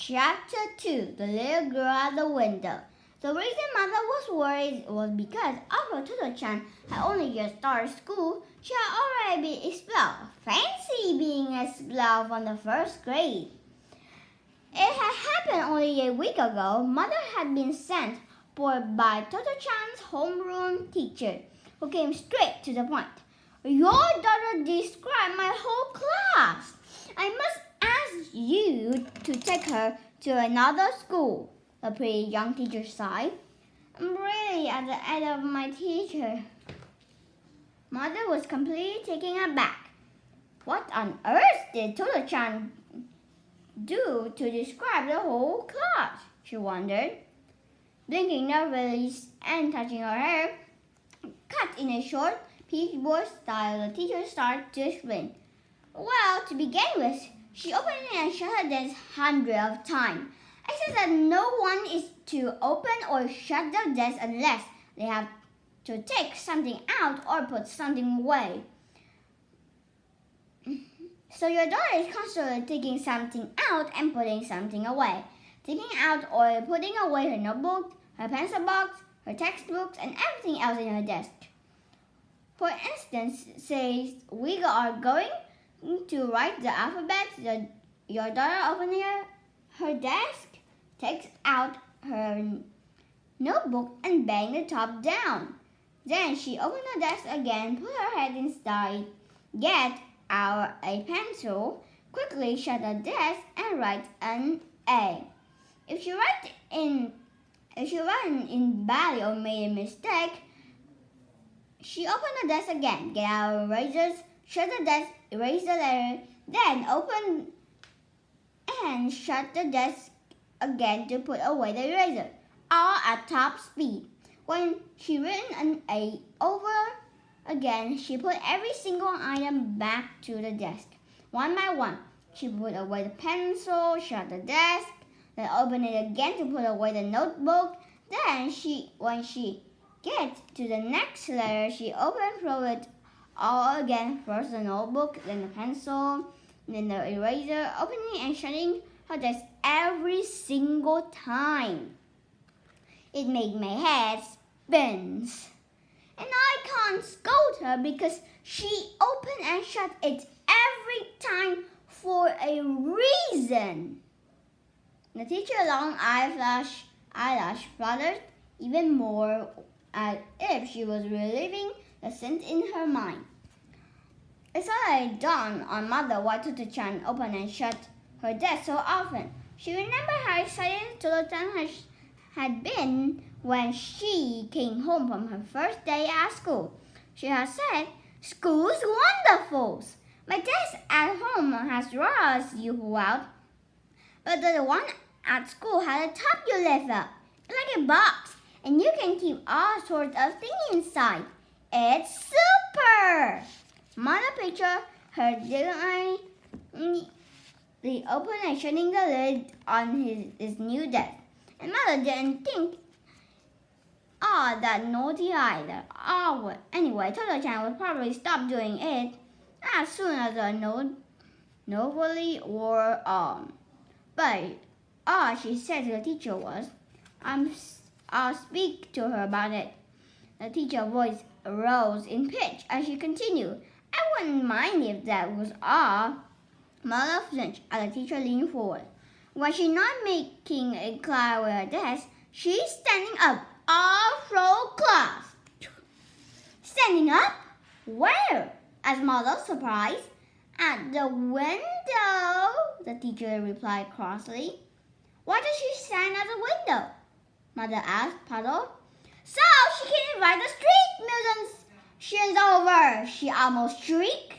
Chapter 2 The Little Girl at the Window. The reason Mother was worried was because although Tôttochan had only just started school, she had already been expelled. Fancy being expelled from the first grade. It had happened only a week ago. Mother had been sent for by Tôttochan's homeroom teacher, who came straight to the point. Your daughter described my whole class. I must ask you to take her to another school. The pretty young teacher sighed. I'm really at the end of my teacher. Mother was completely taken aback. What on earth did Tôttochan do to describe the whole class? She wondered. Blinking nervously and touching her hair, cut in a short peach boy style, the teacher started to explain. Well, to begin with, she opened and shut her desk hundreds of times. I said that no one is to open or shut their desk unless they have to take something out or put something away. So your daughter is constantly taking something out and putting something away. Taking out or putting away her notebook, her pencil box, her textbooks, and everything else in her desk. For instance, say we are going to write the alphabet. Your daughter opens her desk, takes out her notebook, and bangs the top down. Then she opens the desk again, puts her head inside, get out a pencil, quickly shut the desk, and writes an A. If she writes in badly or made a mistake, she opened the desk again, get out erasers, shut the desk, erase the letter, then open and shut the desk again to put away the eraser, all at top speed. When she written an A over again, she put every single item back to the desk. One by one, she put away the pencil, shut the desk, then opened it again to put away the notebook. Then when she gets to the next letter, she opened through it all again, first the notebook, then the pencil, then the eraser, opening and shutting her desk every single time. It made my head spin. And I can't scold her because she opened and shut it every time for a reason. The teacher's long eyelash fluttered even more as if she was reliving the scent in her mind. It suddenly dawned on Mother why Tôttochan opened and shut her desk so often. She remembered how excited Tôttochan had been when she came home from her first day at school. She had said, "School's wonderful. My desk at home has drawers you pull out, but the one at school has a top you lift up, like a box, and you can keep all sorts of things inside. It's super!" Mother pictured her the opening and shutting the lid on his new desk. And Mother didn't think that naughty either. Anyway, Tôttochan would probably stop doing it as soon as the novelty wore on. But all she said to the teacher was, I'll speak to her about it. The teacher's voice rose in pitch as she continued. I wouldn't mind if that was all. Mother flinched as the teacher leaned forward. When she's not making a cloud with her desk, she's standing up all through class. Standing up? Where? Asked Mother, surprised. At the window, the teacher replied crossly. Why does she stand at the window? Mother asked, puzzled. So she can invite the street musicians over, she almost shrieked.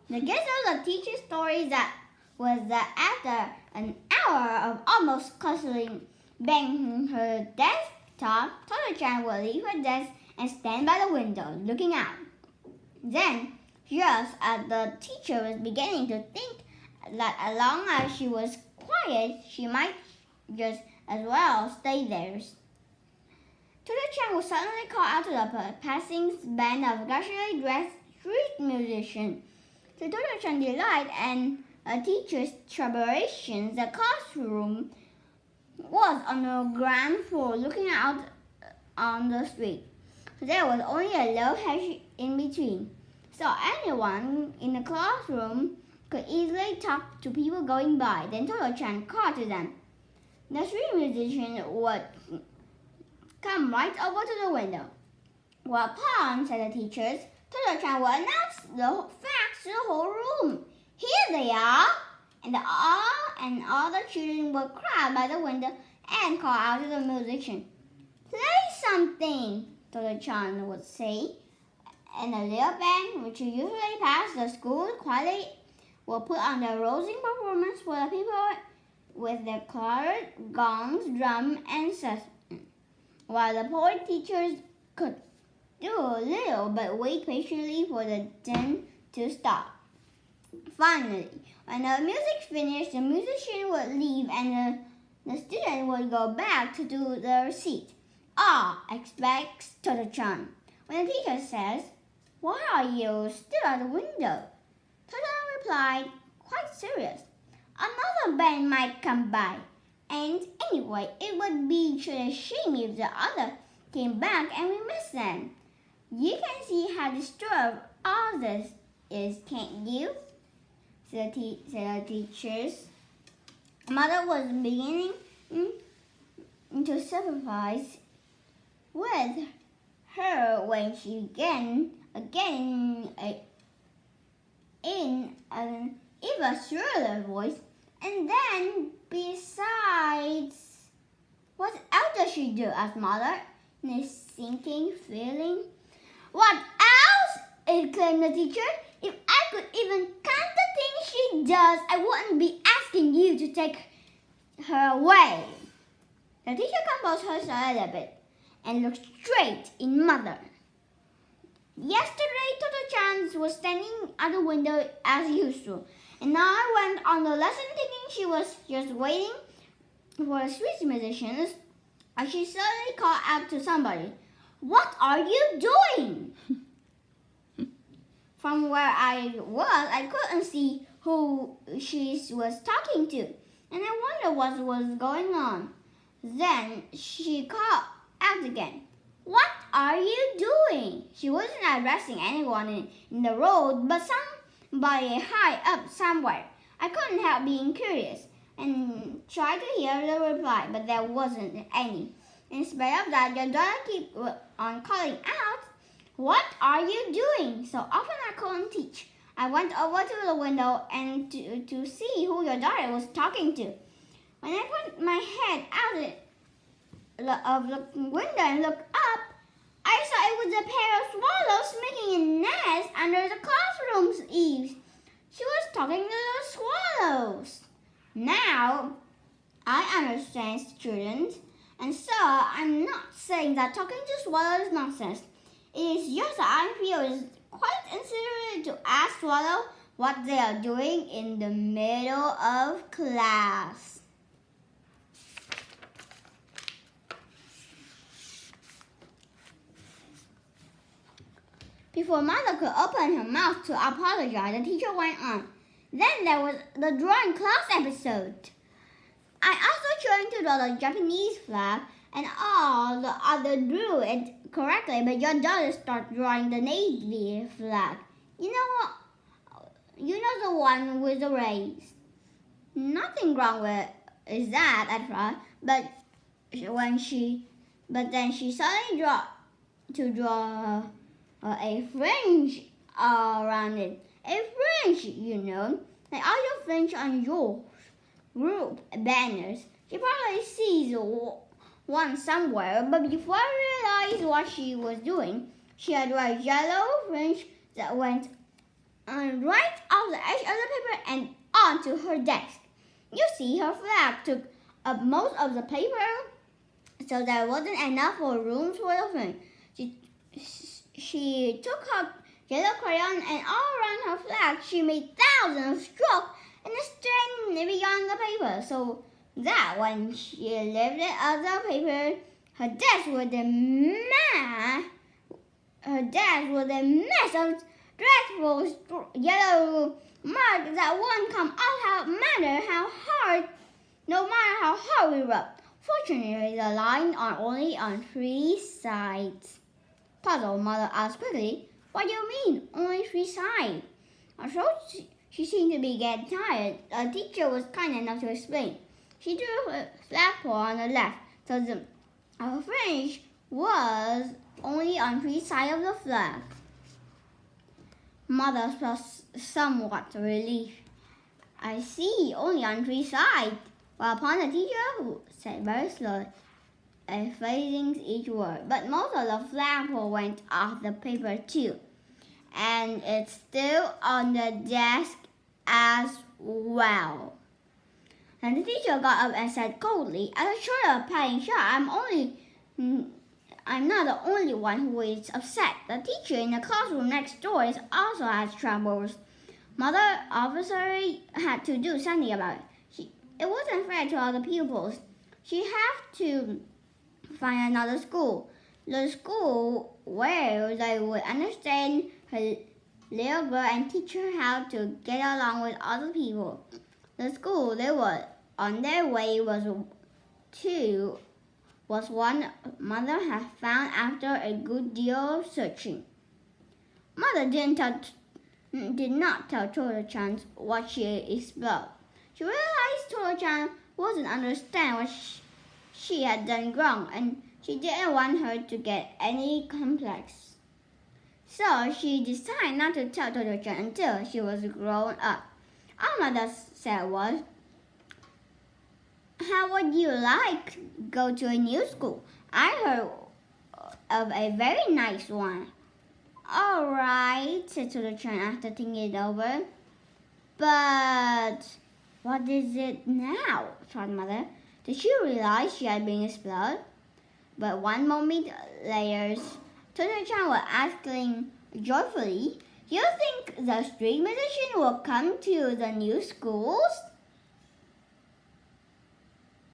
The gist of the teacher's story was that after an hour of almost constantly banging her desktop, Tôttochan would leave her desk and stand by the window, looking out. Then, just as the teacher was beginning to think that as long as she was quiet, she might just as well stay there, Tôttochan would suddenly call out to the passing band of casually dressed street musicians. To Tôttochan's delight and a teacher's tribulations, the classroom was on the ground floor looking out on the street. There was only a low hedge in between, so anyone in the classroom could easily talk to people going by. Then Tôttochan called to them. The street musician would come right over to the window. Whereupon, said the teachers, Tôttochan would announce the facts to the whole room. Here they are! And all the children would crowd by the window and call out to the musician. Play something, Tôttochan would say. And the little band, which usually passed the school quietly, will put on their rousing performance for the people with their claret, gongs, drum, and sustain, while the poor teachers could do a little but wait patiently for the din to stop. Finally, when the music finished, the musician would leave and the student would go back to do their seat. Ah, expects Tôttochan. When the teacher says, "Why are you still at the window?" Tôttochan replied, quite serious, "Another band might come by. And anyway, it would be a shame if the other came back and we missed them. You can see how disturbed all this is, can't you?" said the teachers. Mother was beginning to sympathize with her when she began again in an even shriller voice. "And then, besides, what else does she do?" asked Mother, in a sinking feeling. "What else?" exclaimed the teacher. "If I could even count the things she does, I wouldn't be asking you to take her away." The teacher composed herself a little bit and looked straight in Mother. "Yesterday, Tôttochan was standing at the window as usual, and I went on the lesson thinking she was just waiting for the street musicians, and she suddenly called out to somebody, 'What are you doing?' From where I was, I couldn't see who she was talking to, and I wondered what was going on. Then she called out again, 'What are you doing?' She wasn't addressing anyone in the road, but somebody high up somewhere. I couldn't help being curious and tried to hear the reply, but there wasn't any. In spite of that, your daughter kept on calling out, 'What are you doing?' So often I couldn't teach. I went over to the window and to see who your daughter was talking to. When I put my head out of the window and looked up, I saw it was a pair of swallows making a nest under the classroom's eaves. She was talking to the swallows. Now, I understand, students, and so I'm not saying that talking to swallows is nonsense. It is just that I feel it's quite inconsiderate to ask swallows what they are doing in the middle of class." Before Mother could open her mouth to apologize, the teacher went on. "Then there was the drawing class episode. I also tried to draw the Japanese flag, and all the others drew it correctly, but your daughter started drawing the Navy flag. You know the one with the rays. Nothing wrong with that at first, but then she suddenly draw a fringe around it. A fringe, you know, like all your fringe on your group banners. She probably sees one somewhere, but before I realized what she was doing, she had a yellow fringe that went right off the edge of the paper and onto her desk. You see, her flag took up most of the paper, so there wasn't enough room for the fringe. She took her yellow crayon, and all around her flag she made thousands of strokes and string beyond the paper, so that when she lifted up the paper, her desk was a mess of dreadful yellow marks that wouldn't come out no matter how hard we rubbed. Fortunately, the line are only on 3 sides. Puzzled, Mother asked quickly, "What do you mean, only 3 sides?" Although she seemed to be getting tired, the teacher was kind enough to explain. She drew a flagpole on the left, so the fringe was only on 3 sides of the flag. Mother was somewhat relieved. "I see, only on 3 sides." Whereupon the teacher, who said very slowly, phrasing each word, "But most of the flagpole went off the paper too, and it's still on the desk as well." And the teacher got up and said coldly, "As a sort of parting shot, I'm not the only one who is upset. The teacher in the classroom next door also has troubles." Mother obviously had to do something about it. It wasn't fair to other pupils. She had to find another school. The school where they would understand her little girl and teach her how to get along with other people. The school they were on their way was one Mother had found after a good deal of searching. Mother did not tell Tôttochan what she explored. She realized Tôttochan wouldn't understand what she had done wrong, and she didn't want her to get any complex. So she decided not to tell Tôttochan until she was grown up. All Mother said was, "How would you like go to a new school? I heard of a very nice one." "All right," said Tôttochan after thinking it over. "But what is it now?" thought Mother. Did she realize she had been expelled? But one moment later, Tôttochan was asking joyfully, "Do you think the street musician will come to the new schools?"